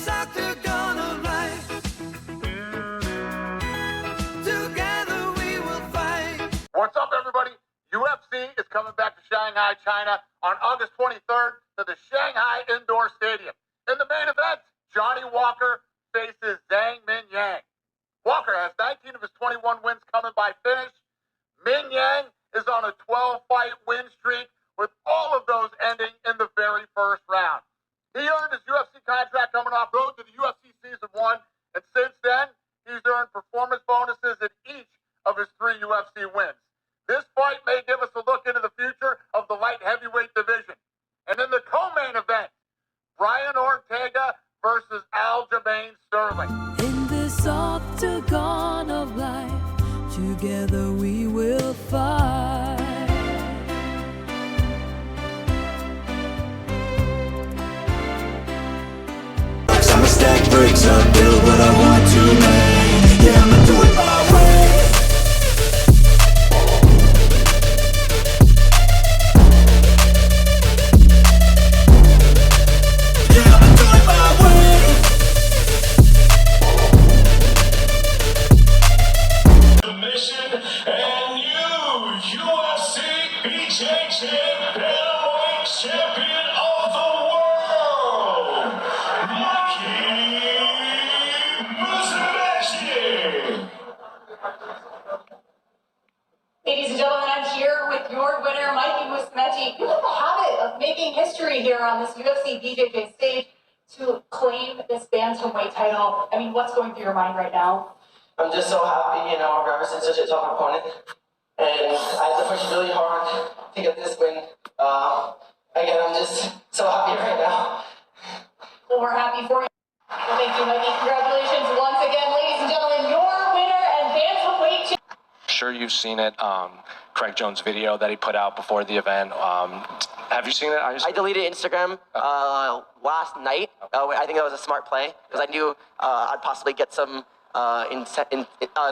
octagon of life. Together we will fight. What's up, everybody? UFC is coming back to Shanghai, China on August 23rd to the Shanghai Indoor Stadium. In the main event, Johnny Walker faces Zhang Mingyang. Walker has 19 of his 21 wins coming by finish. Mingyang is on a 12-fight win streak, with all of those ending in the very first round. He earned his UFC contract coming off road to the UFC Season 1, and since then, he's earned performance bonuses in each of his 3 UFC wins. This fight may give us a look into the future of the light heavyweight division. And in the co-main event, Brian Ortega versus Aljamain Sterling. In this octagon of life, together we will fight. I'ma stack bricks up, build what I want to make. Yeah, I'ma do it my way. Yeah, I'ma do it my way. Mission and you, UFC BJJ Featherweight Champion of the World, Mikey Musumeci. Ladies and gentlemen, I'm here with your winner, Mikey Musumeci. You have the habit of making history here on this UFC BJJ stage to claim this bantamweight title. I mean, what's going through your mind right now? I'm just so happy, I've ever seen such a tough opponent. And I had to push really hard to get this win. Again, I'm just so happy right now. Well, we're happy for you. Well, thank you, Mikey. Congratulations once again, ladies and gentlemen, your winner and bantamweight champion. Sure, you've seen it. Craig Jones' video that he put out before the event. Have you seen it? I deleted Instagram last night. I think that was a smart play because I knew I'd possibly get some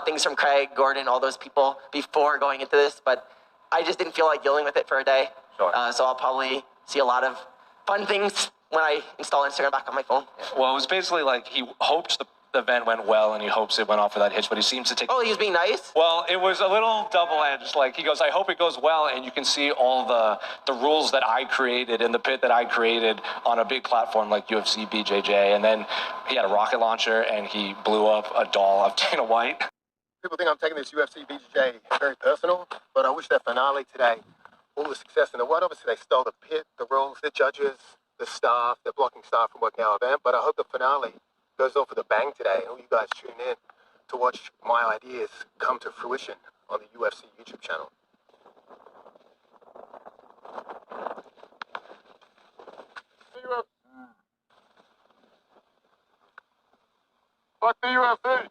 things from Craig, Gordon, all those people before going into this, but I just didn't feel like dealing with it for a day. Sure. So I'll probably see a lot of fun things when I install Instagram back on my phone. Well, it was basically like he hopes the event went well and he hopes it went off without hitch, but he seems to take... Oh, he was being nice? Well, it was a little double-edged. Like, he goes, I hope it goes well, and you can see all the rules that I created in the pit that I created on a big platform like UFC BJJ, and then he had a rocket launcher, and he blew up a doll of Dana White. People think I'm taking this UFC BJJ very personal, but I wish that finale today all the success in the world. Obviously, they stole the pit, the rules, the judges, the staff, the blocking staff from working our event, but I hope the finale goes off with a bang today, and all you guys tune in to watch my ideas come to fruition on the UFC YouTube channel. Fuck the UFC.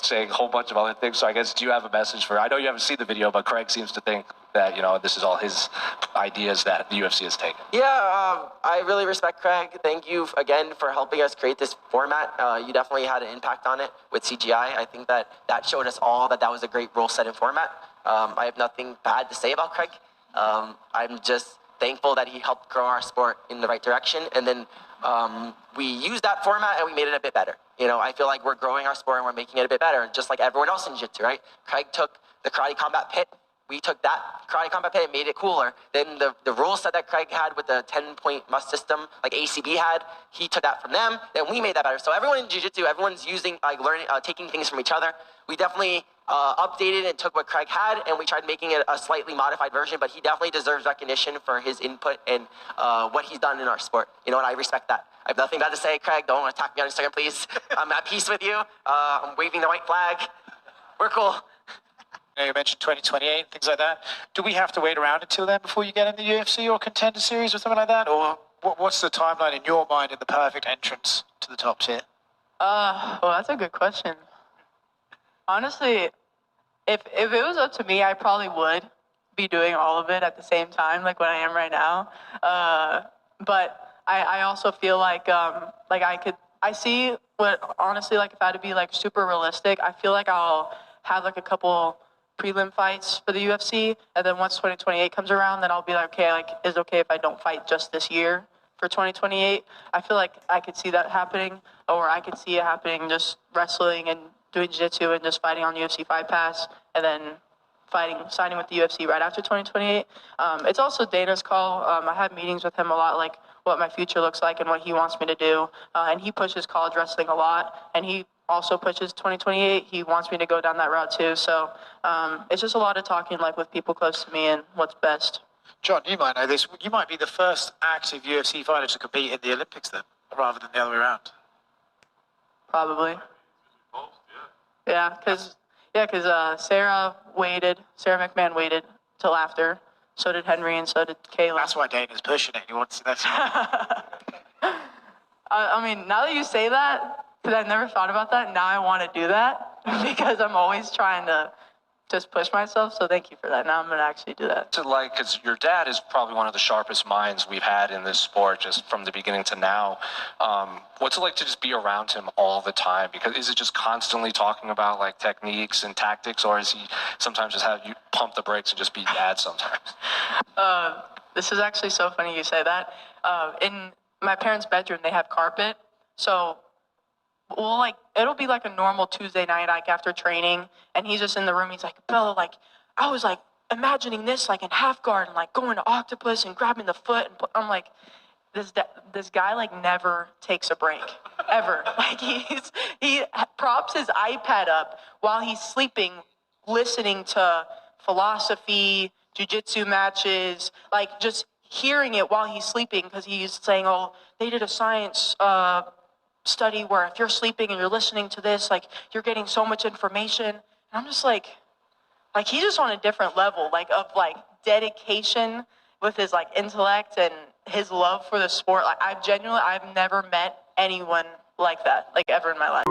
Saying a whole bunch of other things. So I guess, do you have a message for... I know you haven't seen the video, but Craig seems to think that, this is all his ideas that the UFC has taken. Yeah, I really respect Craig. Thank you again for helping us create this format. You definitely had an impact on it with CGI. I think that showed us all that was a great rule-setting format. I have nothing bad to say about Craig. I'm just thankful that he helped grow our sport in the right direction. And then we used that format and we made it a bit better. I feel like we're growing our sport and we're making it a bit better, just like everyone else in jiu-jitsu, right? Craig took the karate combat pit. We took that karate combat pit and made it cooler. Then the rule set that Craig had with the 10-point must system, like ACB had, he took that from them. Then we made that better. So everyone in jiu-jitsu, everyone's using, learning, taking things from each other. We definitely updated and took what Craig had, and we tried making it a slightly modified version, but he definitely deserves recognition for his input and what he's done in our sport. And I respect that. I have nothing bad to say, Craig. Don't attack me on Instagram, please. I'm at peace with you. I'm waving the white flag. We're cool. You mentioned 2028, things like that. Do we have to wait around until then before you get in the UFC or Contender Series or something like that? Or what's the timeline in your mind in the perfect entrance to the top tier? Well, that's a good question. Honestly, if it was up to me, I probably would be doing all of it at the same time, like what I am right now. But I also feel like I could I see what, honestly, like if I had to be like super realistic, I feel like I'll have like a couple prelim fights for the UFC, and then once 2028 comes around, then I'll be like, okay, like is it okay if I don't fight just this year for 2028? I feel like I could see that happening, or I could see it happening just wrestling and doing jiu-jitsu and just fighting on UFC Fight Pass, and then signing with the UFC right after 2028. It's also Dana's call. I have meetings with him a lot, like what my future looks like and what he wants me to do. And he pushes college wrestling a lot, and he also pushes 2028. He wants me to go down that route too. So it's just a lot of talking like with people close to me and what's best. John, you might know this. You might be the first active UFC fighter to compete in the Olympics then, rather than the other way around. Probably. Yeah, because Sarah McMahon waited till after. So did Henry, and so did Kayla. That's why Dana's pushing it. He wants that's. I mean, now that you say that, because I've never thought about that, now I want to do that because I'm always trying to just push myself. So thank you for that. Now I'm going to actually do that. To like, because your dad is probably one of the sharpest minds we've had in this sport, just from the beginning to now. What's it like to just be around him all the time? Because is it just constantly talking about like techniques and tactics, or is he sometimes just have you pump the brakes and just be dad sometimes? This is actually so funny you say that. In my parents' bedroom, they have carpet. So it'll be like a normal Tuesday night, like after training, and he's just in the room. He's like, Bella, like, I was like imagining this like in half guard and like going to octopus and grabbing the foot. And I'm like, this guy like never takes a break, ever. Like he props his iPad up while he's sleeping, listening to philosophy, jiu-jitsu matches, like just hearing it while he's sleeping, because he's saying, oh, they did a science study where if you're sleeping and you're listening to this, like you're getting so much information. And I'm just like he's just on a different level, like of like dedication with his like intellect and his love for the sport. Like I've never met anyone like that, like ever in my life.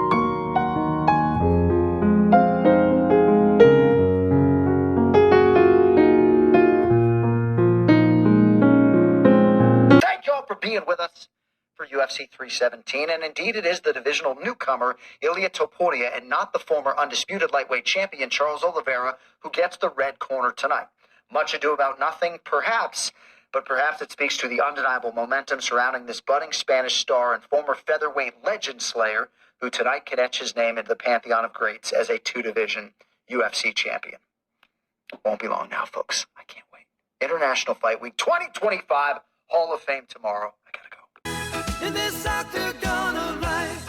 Thank you all for being with us for UFC 317, and indeed it is the divisional newcomer Ilia Topuria and not the former undisputed lightweight champion Charles Oliveira who gets the red corner tonight. Much ado about nothing, perhaps, but perhaps it speaks to the undeniable momentum surrounding this budding Spanish star and former featherweight legend slayer who tonight can etch his name into the pantheon of greats as a two-division UFC champion. Won't be long now, folks. I can't wait. International Fight Week 2025, Hall of Fame tomorrow. I gotta go. In this octagon of life,